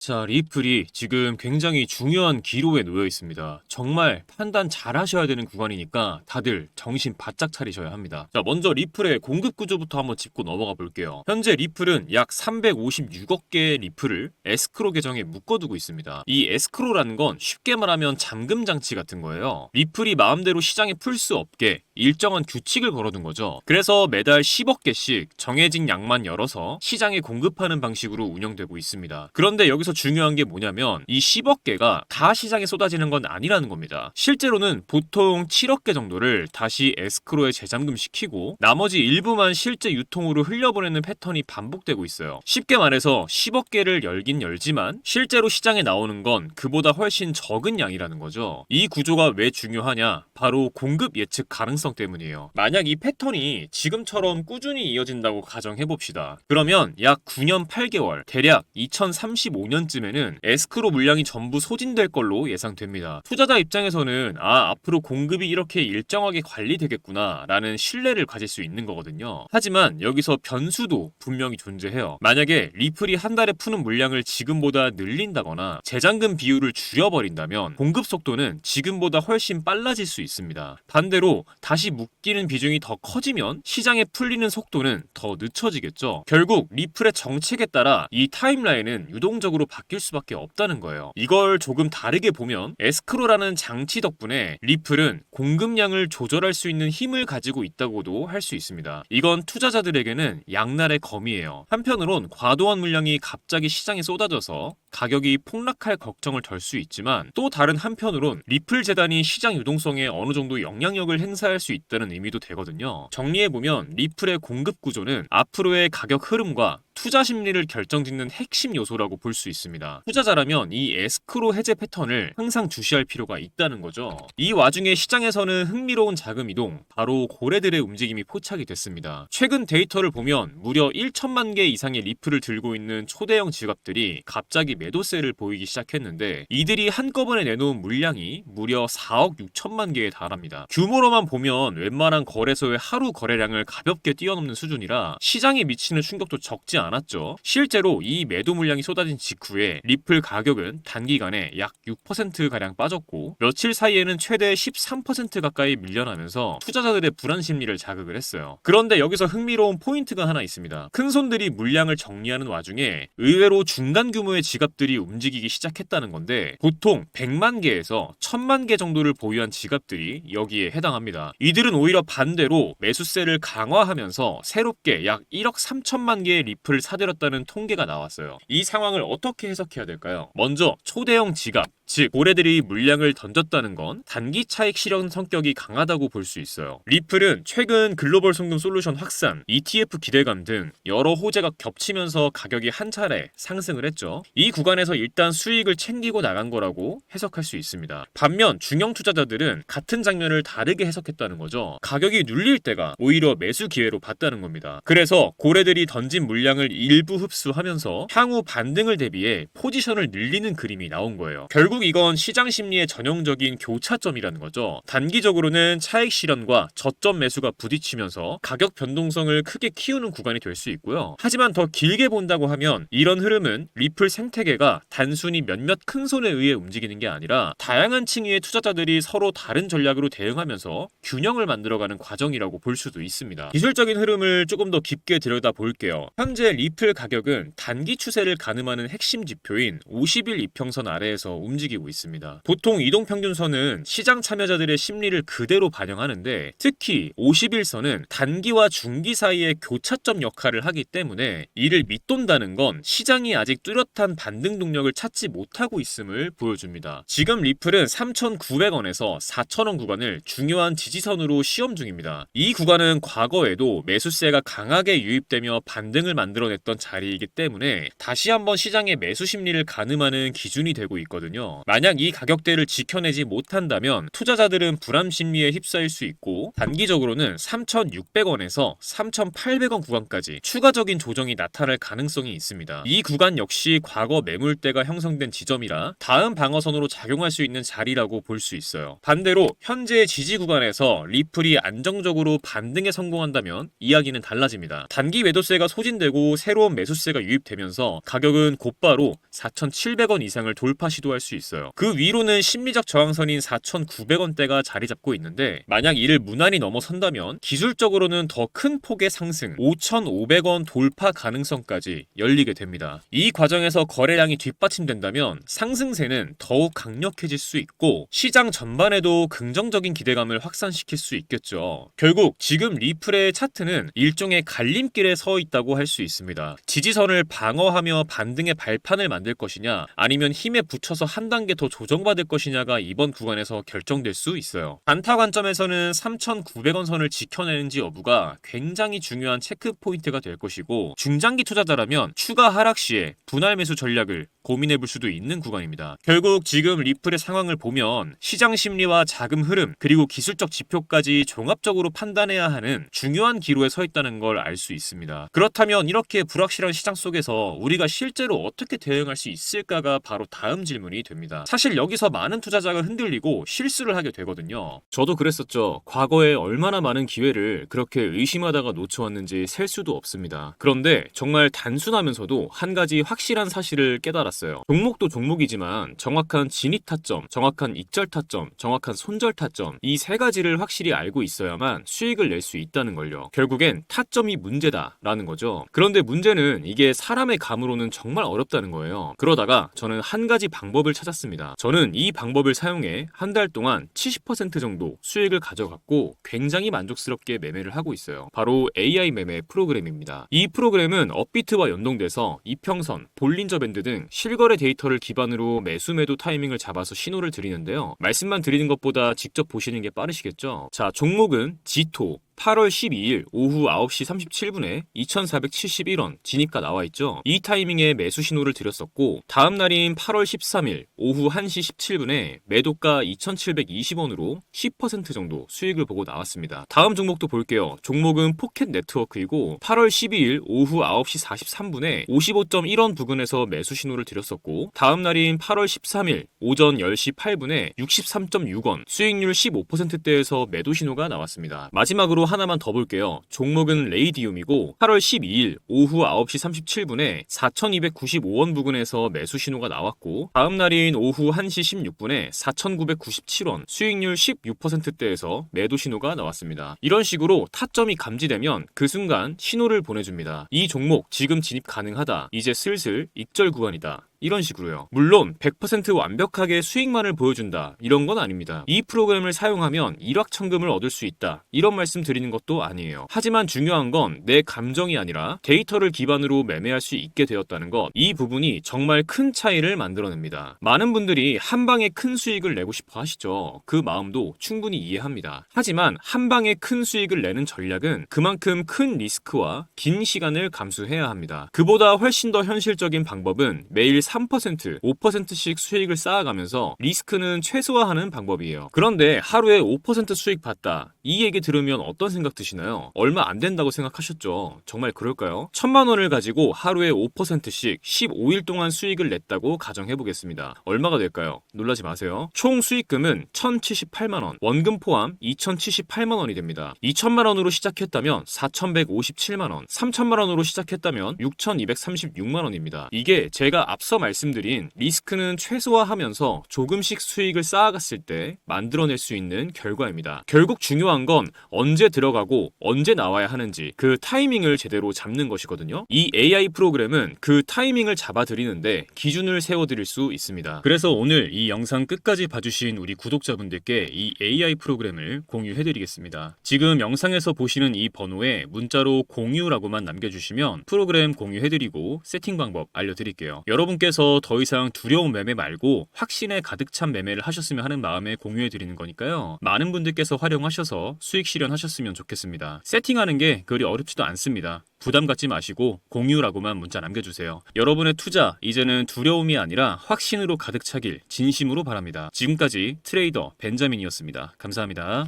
자, 리플이 지금 굉장히 중요한 기로에 놓여 있습니다. 정말 판단 잘 하셔야 되는 구간이니까 다들 정신 바짝 차리셔야 합니다. 자, 먼저 리플의 공급 구조부터 한번 짚고 넘어가 볼게요. 현재 리플은 약 356억 개의 리플을 에스크로 계정에 묶어두고 있습니다. 이 에스크로라는 건 쉽게 말하면 잠금 장치 같은 거예요. 리플이 마음대로 시장에 풀 수 없게 일정한 규칙을 걸어둔 거죠. 그래서 매달 10억 개씩 정해진 양만 열어서 시장에 공급하는 방식으로 운영되고 있습니다. 그런데 여기서 중요한 게 뭐냐면 이 10억 개가 다 시장에 쏟아지는 건 아니라는 겁니다. 실제로는 보통 7억 개 정도를 다시 에스크로에 재잠금시키고 나머지 일부만 실제 유통으로 흘려보내는 패턴이 반복되고 있어요. 쉽게 말해서 10억 개를 열긴 열지만 실제로 시장에 나오는 건 그보다 훨씬 적은 양이라는 거죠. 이 구조가 왜 중요하냐? 바로 공급 예측 가능성 때문이에요. 만약 이 패턴이 지금처럼 꾸준히 이어진다고 가정해봅시다. 그러면 약 9년 8개월, 대략 2035년쯤에는 에스크로 물량이 전부 소진될 걸로 예상됩니다. 투자자 입장에서는 앞으로 공급이 이렇게 일정하게 관리되겠구나 라는 신뢰를 가질 수 있는 거거든요. 하지만 여기서 변수도 분명히 존재해요. 만약에 리플이 한 달에 푸는 물량을 지금보다 늘린다거나 재잠금 비율을 줄여버린다면 공급 속도는 지금보다 훨씬 빨라질 수 있습니다. 반대로 다시 묶이는 비중이 더 커지면 시장에 풀리는 속도는 더 늦춰지겠죠. 결국 리플의 정책에 따라 이 타임라인은 유동적으로 바뀔 수밖에 없다는 거예요. 이걸 조금 다르게 보면 에스크로라는 장치 덕분에 리플은 공급량을 조절할 수 있는 힘을 가지고 있다고도 할 수 있습니다. 이건 투자자들에게는 양날의 검이에요. 한편으론 과도한 물량이 갑자기 시장에 쏟아져서 가격이 폭락할 걱정을 덜 수 있지만 또 다른 한편으론 리플 재단이 시장 유동성에 어느 정도 영향력을 행사할 수 있다는 의미도 되거든요. 정리해보면 리플의 공급 구조는 앞으로의 가격 흐름과 투자 심리를 결정짓는 핵심 요소라고 볼 수 있습니다. 투자자라면 이 에스크로 해제 패턴을 항상 주시할 필요가 있다는 거죠. 이 와중에 시장에서는 흥미로운 자금 이동, 바로 고래들의 움직임이 포착이 됐습니다. 최근 데이터를 보면 무려 1천만 개 이상의 리플을 들고 있는 초대형 지갑들이 갑자기 매도세를 보이기 시작했는데 이들이 한꺼번에 내놓은 물량이 무려 4억 6천만 개에 달합니다. 규모로만 보면 웬만한 거래소의 하루 거래량을 가볍게 뛰어넘는 수준이라 시장에 미치는 충격도 적지 않았죠. 실제로 이 매도 물량이 쏟아진 직후에 리플 가격은 단기간에 약 6%가량 빠졌고 며칠 사이에는 최대 13% 가까이 밀려나면서 투자자들의 불안 심리를 자극을 했어요. 그런데 여기서 흥미로운 포인트가 하나 있습니다. 큰손들이 물량을 정리하는 와중에 의외로 중간 규모의 지갑들이 움직이기 시작했다는 건데 보통 100만 개에서 1000만 개 정도를 보유한 지갑들이 여기에 해당합니다. 이들은 오히려 반대로 매수세를 강화하면서 새롭게 약 1억 3천만 개의 리플을 사들였다는 통계가 나왔어요. 이 상황을 어떻게 해석해야 될까요? 먼저 초대형 지갑, 즉 고래들이 물량을 던졌다는 건 단기 차익 실현 성격이 강하다고 볼 수 있어요. 리플은 최근 글로벌 송금 솔루션 확산, ETF 기대감 등 여러 호재가 겹치면서 가격이 한 차례 상승을 했죠. 이 구간에서 일단 수익을 챙기고 나간 거라고 해석할 수 있습니다. 반면 중형 투자자들은 같은 장면을 다르게 해석했다는 거죠. 가격이 눌릴 때가 오히려 매수 기회로 봤다는 겁니다. 그래서 고래들이 던진 물량을 일부 흡수하면서 향후 반등을 대비해 포지션을 늘리는 그림이 나온 거예요. 결국 이건 시장 심리의 전형적인 교차점이라는 거죠. 단기적으로는 차익 실현과 저점 매수가 부딪히면서 가격 변동성을 크게 키우는 구간이 될 수 있고요. 하지만 더 길게 본다고 하면 이런 흐름은 리플 생태계가 단순히 몇몇 큰 손에 의해 움직이는 게 아니라 다양한 층위의 투자자들이 서로 다른 전략으로 대응하면서 균형을 만들어가는 과정이라고 볼 수도 있습니다. 기술적인 흐름을 조금 더 깊게 들여다볼게요. 현재 리플 가격은 단기 추세를 가늠하는 핵심 지표인 50일 이평선 아래에서 움직이고 있습니다. 보통 이동평균선은 시장 참여자들의 심리를 그대로 반영하는데 특히 51선은 단기와 중기 사이의 교차점 역할을 하기 때문에 이를 밑돈다는 건 시장이 아직 뚜렷한 반등 동력을 찾지 못하고 있음을 보여줍니다. 지금 리플은 3,900원에서 4,000원 구간을 중요한 지지선으로 시험 중입니다. 이 구간은 과거에도 매수세가 강하게 유입되며 반등을 만들어냈던 자리이기 때문에 다시 한번 시장의 매수 심리를 가늠하는 기준이 되고 있거든요. 만약 이 가격대를 지켜내지 못한다면 투자자들은 불안 심리에 휩싸일 수 있고 단기적으로는 3,600원에서 3,800원 구간까지 추가적인 조정이 나타날 가능성이 있습니다. 이 구간 역시 과거 매물대가 형성된 지점이라 다음 방어선으로 작용할 수 있는 자리라고 볼 수 있어요. 반대로 현재의 지지 구간에서 리플이 안정적으로 반등에 성공한다면 이야기는 달라집니다. 단기 매도세가 소진되고 그리고 새로운 매수세가 유입되면서 가격은 곧바로 4,700원 이상을 돌파 시도할 수 있어요. 그 위로는 심리적 저항선인 4,900원대가 자리 잡고 있는데 만약 이를 무난히 넘어선다면 기술적으로는 더 큰 폭의 상승 5,500원 돌파 가능성까지 열리게 됩니다. 이 과정에서 거래량이 뒷받침된다면 상승세는 더욱 강력해질 수 있고 시장 전반에도 긍정적인 기대감을 확산시킬 수 있겠죠. 결국 지금 리플의 차트는 일종의 갈림길에 서 있다고 할 수 있습니다. 지지선을 방어하며 반등의 발판을 만들 것이냐 아니면 힘에 붙여서 한 단계 더 조정받을 것이냐가 이번 구간에서 결정될 수 있어요. 단타 관점에서는 3,900원 선을 지켜내는지 여부가 굉장히 중요한 체크 포인트가 될 것이고 중장기 투자자라면 추가 하락 시에 분할 매수 전략을 고민해 볼 수도 있는 구간입니다. 결국 지금 리플의 상황을 보면 시장 심리와 자금 흐름 그리고 기술적 지표까지 종합적으로 판단해야 하는 중요한 기로에 서 있다는 걸 알 수 있습니다. 그렇다면 이렇게 불확실한 시장 속에서 우리가 실제로 어떻게 대응할 수 있을까가 바로 다음 질문이 됩니다. 사실 여기서 많은 투자자가 흔들리고 실수를 하게 되거든요. 저도 그랬었죠. 과거에 얼마나 많은 기회를 그렇게 의심하다가 놓쳐왔는지 셀 수도 없습니다. 그런데 정말 단순하면서도 한 가지 확실한 사실을 깨달았어요. 종목도 종목이지만 정확한 진입 타점, 정확한 익절 타점, 정확한 손절 타점 이 세 가지를 확실히 알고 있어야만 수익을 낼 수 있다는 걸요. 결국엔 타점이 문제다라는 거죠. 그런데 문제는 이게 사람의 감으로는 정말 어렵다는 거예요. 그러다가 저는 한 가지 방법을 찾았습니다. 저는 이 방법을 사용해 한 달 동안 70% 정도 수익을 가져갔고 굉장히 만족스럽게 매매를 하고 있어요. 바로 AI 매매 프로그램입니다. 이 프로그램은 업비트와 연동돼서 이평선, 볼린저 밴드 등 실거래 데이터를 기반으로 매수 매도 타이밍을 잡아서 신호를 드리는데요. 말씀만 드리는 것보다 직접 보시는 게 빠르시겠죠? 자, 종목은 지토 8월 12일 오후 9시 37분에 2,471원 진입가 나와있죠. 이 타이밍에 매수 신호를 드렸었고 다음 날인 8월 13일 오후 1시 17분에 매도가 2,720원으로 10% 정도 수익을 보고 나왔습니다. 다음 종목도 볼게요. 종목은 포켓 네트워크이고 8월 12일 오후 9시 43분에 55.1원 부근에서 매수 신호를 드렸었고 다음 날인 8월 13일 오전 10시 8분에 63.6원 수익률 15%대에서 매도 신호가 나왔습니다. 마지막으로 하나만 더 볼게요. 종목은 레이디움이고 8월 12일 오후 9시 37분에 4,295원 부근에서 매수 신호가 나왔고 다음 날인 오후 1시 16분에 4,997원 수익률 16%대에서 매도 신호가 나왔습니다. 이런 식으로 타점이 감지되면 그 순간 신호를 보내줍니다. 이 종목 지금 진입 가능하다. 이제 슬슬 익절 구간이다. 이런 식으로요. 물론 100% 완벽하게 수익만을 보여준다 이런 건 아닙니다. 이 프로그램을 사용하면 일확천금을 얻을 수 있다 이런 말씀 드리는 것도 아니에요. 하지만 중요한 건 내 감정이 아니라 데이터를 기반으로 매매할 수 있게 되었다는 것, 이 부분이 정말 큰 차이를 만들어냅니다. 많은 분들이 한 방에 큰 수익을 내고 싶어 하시죠. 그 마음도 충분히 이해합니다. 하지만 한 방에 큰 수익을 내는 전략은 그만큼 큰 리스크와 긴 시간을 감수해야 합니다. 그보다 훨씬 더 현실적인 방법은 매일 3%, 5%씩 수익을 쌓아가면서 리스크는 최소화하는 방법이에요. 그런데 하루에 5% 수익 봤다. 이 얘기 들으면 어떤 생각 드시나요? 얼마 안 된다고 생각하셨죠? 정말 그럴까요? 1,000만 원을 가지고 하루에 5%씩 15일 동안 수익을 냈다고 가정해보겠습니다. 얼마가 될까요? 놀라지 마세요. 총 수익금은 1,078만 원, 원금 포함 2,078만 원이 됩니다. 2,000만 원으로 시작했다면 4,157만 원, 3,000만 원으로 시작했다면 6,236만 원입니다. 이게 제가 앞서 말씀드린 리스크는 최소화하면서 조금씩 수익을 쌓아갔을 때 만들어낼 수 있는 결과입니다. 결국 중요한 건 언제 들어가고 언제 나와야 하는지 그 타이밍을 제대로 잡는 것이거든요. 이 AI 프로그램은 그 타이밍을 잡아드리는데 기준을 세워드릴 수 있습니다. 그래서 오늘 이 영상 끝까지 봐주신 우리 구독자분들께 이 AI 프로그램을 공유해드리겠습니다. 지금 영상에서 보시는 이 번호에 문자로 공유라고만 남겨주시면 프로그램 공유해드리고 세팅 방법 알려드릴게요. 여러분께서 더 이상 두려운 매매 말고 확신에 가득 찬 매매를 하셨으면 하는 마음에 공유해드리는 거니까요. 많은 분들께서 활용하셔서 수익 실현하셨으면 좋겠습니다. 세팅하는 게 그리 어렵지도 않습니다. 부담 갖지 마시고 공유라고만 문자 남겨주세요. 여러분의 투자 이제는 두려움이 아니라 확신으로 가득 차길 진심으로 바랍니다. 지금까지 트레이더 벤자민이었습니다. 감사합니다.